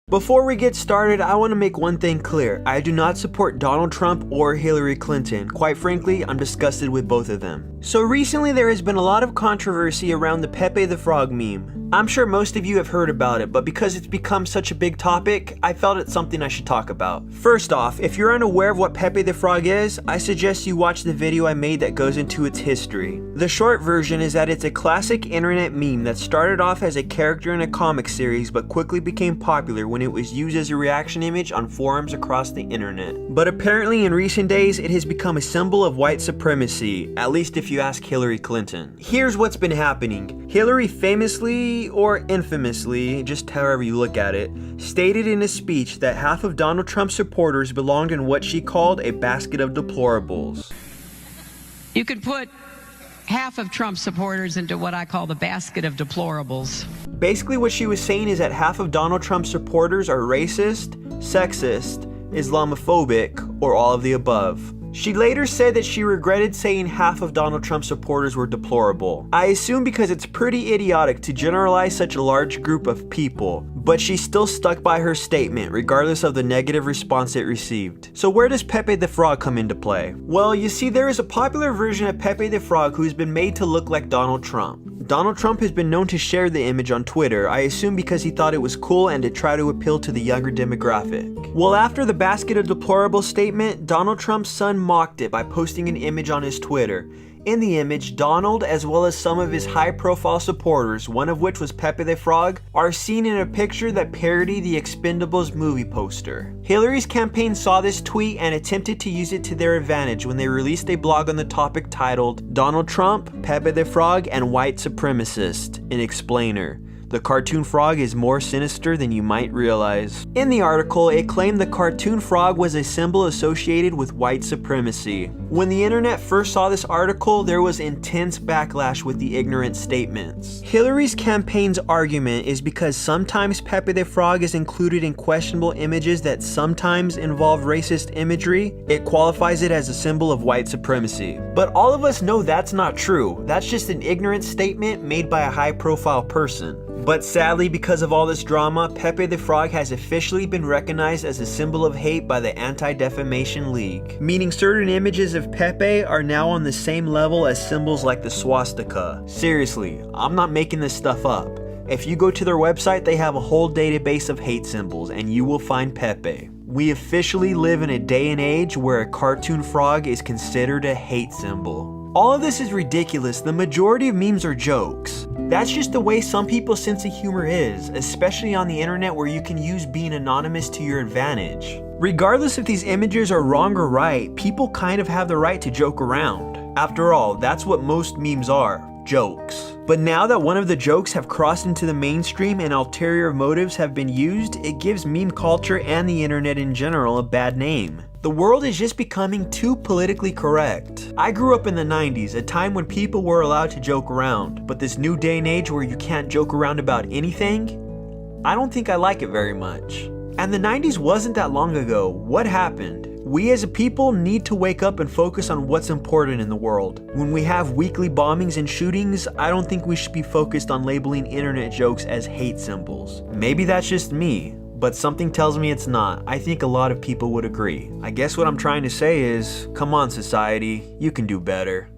Before we get started, I want to make one thing clear. I do not support Donald Trump or Hillary Clinton. Quite frankly, I'm disgusted with both of them. So recently there has been a lot of controversy around the Pepe the Frog meme. I'm sure most of you have heard about it, but because it's become such a big topic, I felt it's something I should talk about. First off, if you're unaware of what Pepe the Frog is, I suggest you watch the video I made that goes into its history. The short version is that it's a classic internet meme that started off as a character in a comic series but quickly became popular when it was used as a reaction image on forums across the internet. But apparently in recent days, it has become a symbol of white supremacy, at least if you ask Hillary Clinton. Here's what's been happening. Hillary famously, or infamously, just however you look at it, stated in a speech that half of Donald Trump's supporters belonged in what she called a basket of deplorables. You could put half of Trump's supporters into what I call the basket of deplorables. Basically what she was saying is that half of Donald Trump's supporters are racist, sexist, Islamophobic, or all of the above. She later said that she regretted saying half of Donald Trump's supporters were deplorable. I assume because it's pretty idiotic to generalize such a large group of people, but she still stuck by her statement regardless of the negative response it received. So where does Pepe the Frog come into play? Well, you see, there is a popular version of Pepe the Frog who has been made to look like Donald Trump. Donald Trump has been known to share the image on Twitter, I assume because he thought it was cool and to try to appeal to the younger demographic. Well, after the basket of deplorables statement, Donald Trump's son mocked it by posting an image on his Twitter. In the image, Donald, as well as some of his high-profile supporters, one of which was Pepe the Frog, are seen in a picture that parodied the Expendables movie poster. Hillary's campaign saw this tweet and attempted to use it to their advantage when they released a blog on the topic titled "Donald Trump, Pepe the Frog, and White Supremacist, an Explainer. The cartoon frog is more sinister than you might realize." In the article, it claimed the cartoon frog was a symbol associated with white supremacy. When the internet first saw this article, there was intense backlash with the ignorant statements. Hillary's campaign's argument is because sometimes Pepe the Frog is included in questionable images that sometimes involve racist imagery, it qualifies it as a symbol of white supremacy. But all of us know that's not true. That's just an ignorant statement made by a high-profile person. But sadly, because of all this drama, Pepe the Frog has officially been recognized as a symbol of hate by the Anti-Defamation League, meaning certain images of Pepe are now on the same level as symbols like the swastika. Seriously, I'm not making this stuff up. If you go to their website, they have a whole database of hate symbols, and you will find Pepe. We officially live in a day and age where a cartoon frog is considered a hate symbol. All of this is ridiculous. The majority of memes are jokes. That's just the way some people's sense of humor is, especially on the internet where you can use being anonymous to your advantage. Regardless if these images are wrong or right, people kind of have the right to joke around. After all, that's what most memes are, jokes. But now that one of the jokes have crossed into the mainstream and ulterior motives have been used, it gives meme culture and the internet in general a bad name. The world is just becoming too politically correct. I grew up in the 90s, a time when people were allowed to joke around, but this new day and age where you can't joke around about anything, I don't think I like it very much. And the 90s wasn't that long ago. What happened? We as a people need to wake up and focus on what's important in the world. When we have weekly bombings and shootings, I don't think we should be focused on labeling internet jokes as hate symbols. Maybe that's just me, but something tells me it's not. I think a lot of people would agree. I guess what I'm trying to say is, come on society, you can do better.